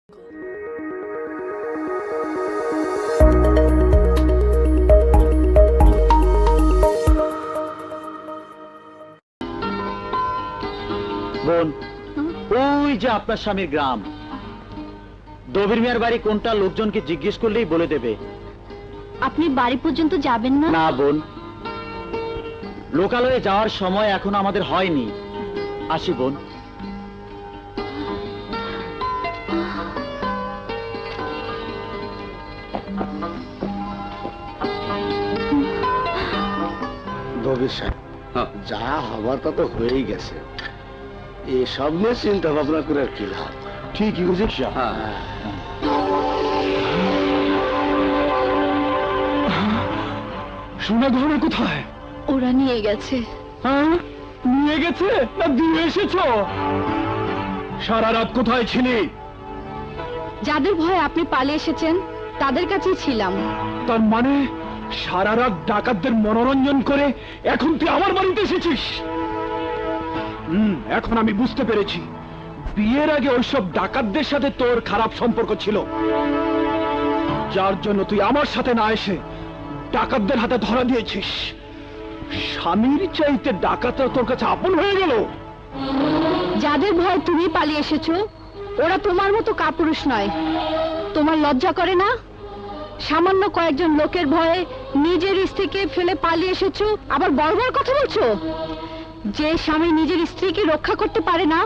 বোন, ওই যে আপনার স্বামীর গ্রাম, দবির মিয়ার বাড়ি কোনটা লোকজনকে জিজ্ঞেস করলেই বলে দেবে। আপনি বাড়ি পর্যন্ত যাবেন না? না বোন, লোকালয়ে যাওয়ার সময় এখনো আমাদের হয়নি। আসি বোন। দবির সাহেব, যা হবার তা তো হয়েই গেছে, এসব নিয়ে চিন্তা ভাবনা করে আর কি লাভ। ঠিকই বুঝিস। সোনা গহনা কোথায়? ওরা নিয়ে গেছে। হ্যাঁ, নিয়ে গেছে না দিয়ে এসেছ? সারা রাত কোথায় ছিলি? যাদের ভয়ে আপনি পালিয়ে এসেছেন তাদের কাছেই ছিলাম। তার মানে সারা রাত ডাকাতদের মনোরঞ্জন করে এখন তুই আমার বাড়িতে এসেছিস? এখন আমি বুঝতে পেরেছি, বিয়ের আগে ওইসব ডাকাতদের সাথে তোর খারাপ সম্পর্ক ছিল, যার জন্য তুই আমার সাথে না এসে ডাকাতদের হাতে ধরা দিয়েছিস। স্বামীর চাইতে ডাকাতরা তোর কাছে আপন হয়ে গেল। যাদের ভয় তুমি পালিয়ে এসেছো ওরা তোমার মতো কাপুরুষ নয়। তোমার লজ্জা করে না? সামান্য কয়েকজন লোকের ভয়ে নিজের স্ত্রীকে ফেলে পালিয়ে এসেছো, আবার বড় বড় কথা বলছো। যে স্বামী নিজের স্ত্রীকে রক্ষা করতে পারে না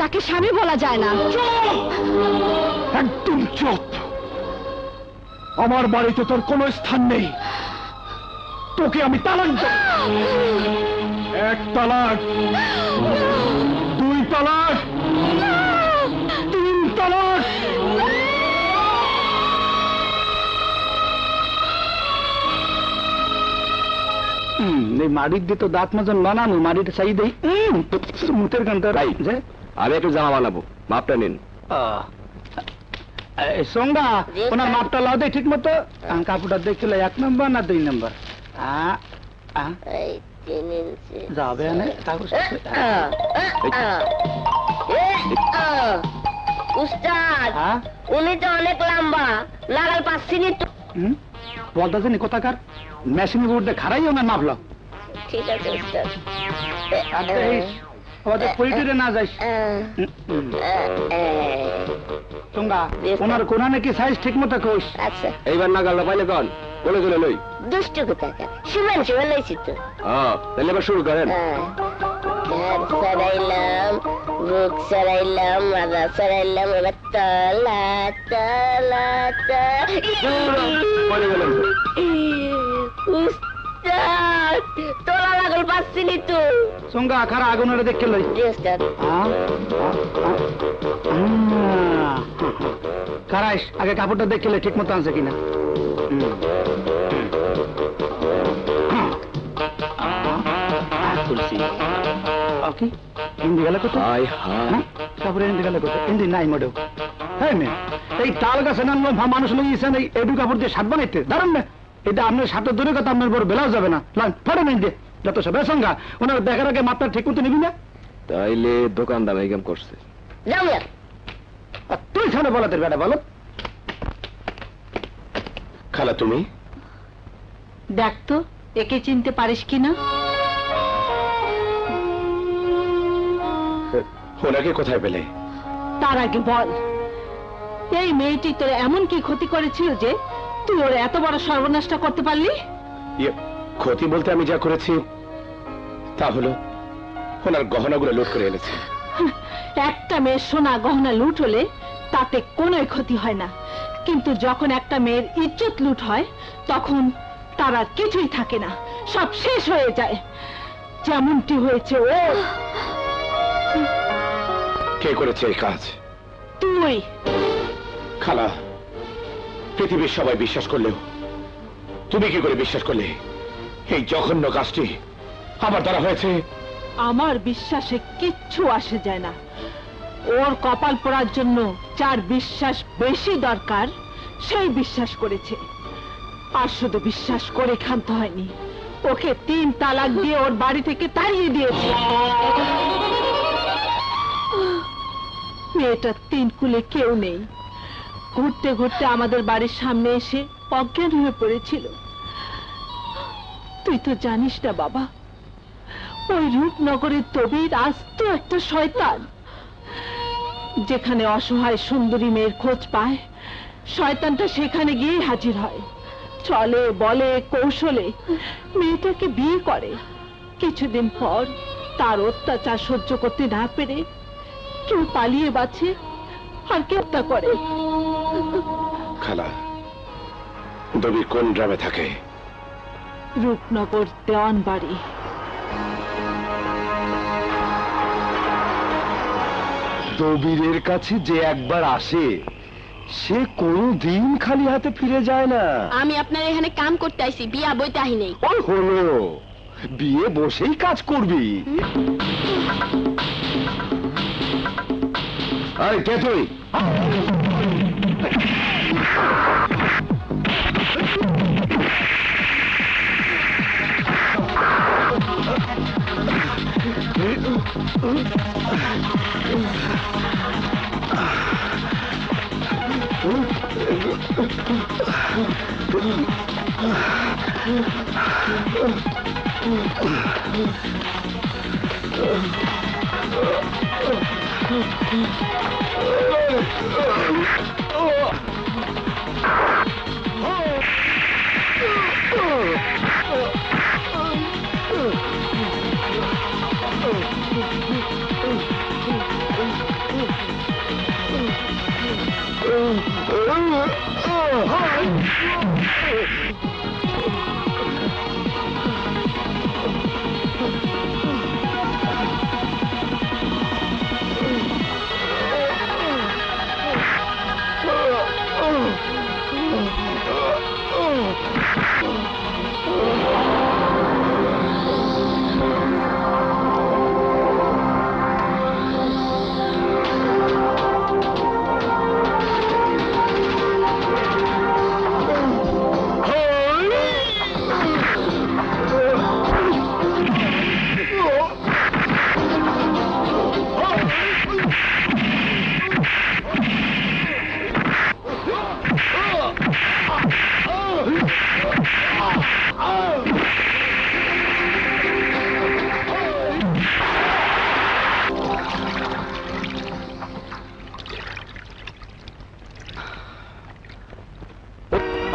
তাকে স্বামী বলা যায় না। একদম চুপ। আমার বাড়িতে তোর কোনো স্থান নেই। তোকে আমি তালাক দেব। 1 তালাক, 2 তালাক, 3 তালাক। মাটির দিয়ে তো দাঁত মজন বানানো, মাটিটা চাই দেই মুখের গানটা যে আমি একটু জামা বানাবো, মাপটা নিন। সঙ্গা ওনার মাপটা লাও দেয় ঠিক মতো। কাপড়টা দেখছিল 1 নম্বর না 2 নম্বর? যাবে উস্তাদ, উনি তো অনেক লম্বা, লাগাল পাচ্ছি তো। বলতেছেন কোথাকার মেশিনের বোর্ডে খারাই ওনার মাপল। ঠিক আছে উস্তাদ। পরিটুরে না যাইস। তোমরা ওনার কোনা নাকি সাইজ ঠিক মতো কইস। আচ্ছা, এইবার না গালটা পাইলে কন বলে করে লই। দুষ্টু কোথাকার, শুভেন শুভেন লইছি তো। তাহলে এবার শুরু করেন। ঘর সরাইলাম, বুক সরাইলাম, মাথা সরাইলাম, এবার তলা তলা পরে গেলেন তো। উস্তাদ, তোলা লাগল পাচ্ছি তো। সঙ্গা খারা আগুনের দেখে লই। জি উস্তাদ। খারাইস আগে কাপড়টা দেখে লই ঠিক মতো আছে কিনা। হিন্দি গেলে কত? তারপরে হিন্দি গেলে কত? হিন্দি নাই মোটেও। হ্যাঁ মেয়ে, এই তাল গাছে নাম মানুষ লাগিয়েছেন এই এডু কাপড় দিয়ে শার্ট বানাইতে দাঁড়ান না। এটা আপনার সাথে দূরে কথা, আপনার বড় বেলাও যাবে না। ফটো নেই দিয়ে যত সব সঙ্গা ওনার দেখার আগে মাপটা ঠিক মতো নিবি না। তাইলে দোকান দাম এই কাম করছে। যাও না। তুই ছাড়া বলাতে বেটা বলো। খালা তুমি দেখ তো একে চিনতে পারিস কিনা। ওনাকে কোথায় পেলে? তার আগে বল, এই মেয়েটি তোর এমন কি ক্ষতি করেছিল যে তুই ওর এত বড় সর্বনাশটা করতে পারলি? ক্ষতি বলতে আমি যা করেছি তা হলো ওনার গহনাগুলো লুট করে এনেছি। একটা মেয়ের সোনা গহনা লুট হলে তাতে কোনো ক্ষতি হয় না, কিন্তু যখন একটা মেয়ের ইজ্জত লুট হয় তখন তার আর কিছুই থাকে না, সব শেষ হয়ে যায়। যেমনটি হয়েছে ও। কে করেছে এই কাজ? তুই। খালা, পৃথিবীর সবাই বিশ্বাস করলেও তুমি কি করে বিশ্বাস করলে এই জঘন্য কাজটি আমার দ্বারা হয়েছে? আমার বিশ্বাসে কিচ্ছু আসে যায় না। ওর কপাল পোড়ার জন্য যার বিশ্বাস বেশি দরকার সেই বিশ্বাস করেছে। আর শুধু বিশ্বাস করে ক্ষান্ত হয়নি, ওকে 3 তালাক দিয়ে ওর বাড়ি থেকে তাড়িয়ে দিয়েছে। মেয়েটার তিন কুলে কেউ নেই, ঘুরতে ঘুরতে আমাদের বাড়ির সামনে এসে অজ্ঞান হয়ে পড়েছিল। তুই তো জানিস না বাবা, ওই রূপনগরের তবির আস্ত একটা শয়তান। যেখানে অসহায় সুন্দরী মেয়ের খোঁজ পায়, শয়তানটা সেখানে গিয়ে হাজির হয়, চলে বলে কৌশলে মেয়েটাকে বিয়ে করে। কিছুদিন পর তার অত্যাচার সহ্য করতে না পেরে কেউ পালিয়ে বাঁচে, আর কেউ হত্যা করে। খালা, দবির কোন গ্রামে থাকে? রূপনগর দেওয়ান বাড়ি। দবিরের কাছে যে একবার আসে সে কোনদিন খালি হাতে ফিরে যায় না। আমি আপনার এখানে কাম করতে আইছি, বিয়া বইতে আহি নেই। ওই হলো, বিয়ে বসেই কাজ করবি। আরে কে তুই?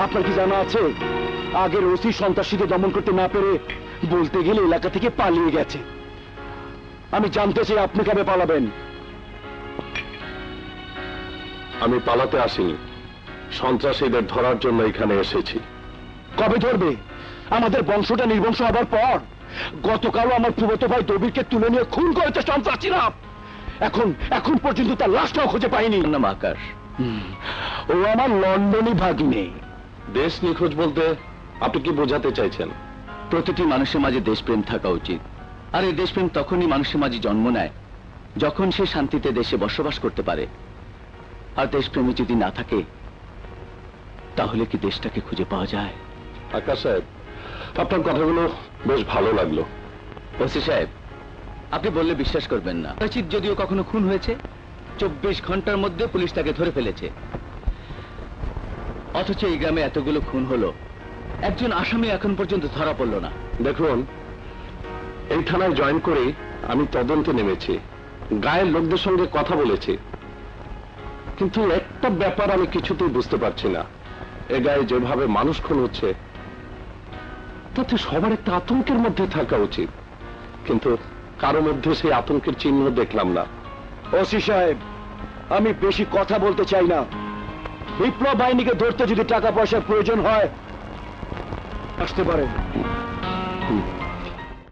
আপনার কি জানা আছে, আগের ওসি সন্ত্রাসীদের দমন করতে না পেরে বলতে গেলে এলাকা থেকে পালিয়ে গেছে। আমি জানতে চাই আপনি কবে পালাবেন? আমি পালাতে আসিনি, সন্ত্রাসীদের ধরার জন্য এখানে এসেছি। কবে ধরবে? আমাদের বংশটা নির্বংশ হবার পর? গতকালও আমার ফুফাতো ভাই দবিরকে তুলে নিয়ে খুন করেছে সন্ত্রাসীরা। এখন পর্যন্ত তার লাশটাও খুঁজে পাইনি। নাম আকাশ। ও আমার লন্ডনী ভাগ্নে। দেশ নিখোঁজ বলতে আপনি কি বোঝাতে চাইছেন? প্রতিটি মানুষের মাঝে দেশপ্রেম থাকা উচিত, আর এই দেশপ্রেম তখনই মানুষের মাঝে জন্ম নেয় যখন সে শান্তিতে দেশে বসবাস করতে পারে। আর দেশপ্রেমে যদি না থাকে তাহলে কি দেশটাকে খুঁজে পাওয়া যায়? আকাশ সাহেব, আপনার কথাগুলো বেশ ভালো লাগলো। ওসি সাহেব, আপনি বললে বিশ্বাস করবেন না, রচিত যদিও কখনো খুন হয়েছে, 24 ঘন্টার মধ্যে পুলিশ তাকে ধরে ফেলেছে। অথচ এই গ্রামে এতগুলো খুন হলো, একজন আসামি এখন পর্যন্ত ধরা পড়লো না। দেখুন, এই থানায় জয়েন করে আমি তদন্তে নেমেছি, গায়ের লোকদের সঙ্গে কথা বলেছি, কিন্তু একটা ব্যাপার আমি কিছুতেই বুঝতে পারছি না। এ গায়ে যেভাবে মানুষ খুন হচ্ছে তাতে সবার একটা আতঙ্কের মধ্যে থাকা উচিত, কিন্তু কারো মধ্যে সেই আতঙ্কের চিহ্ন দেখলাম না। ওসি সাহেব, আমি বেশি কথা বলতে চাই না। বিপ্লব বাহিনীকে ধরতে যদি টাকা পয়সার প্রয়োজন হয় আসতে পারেন।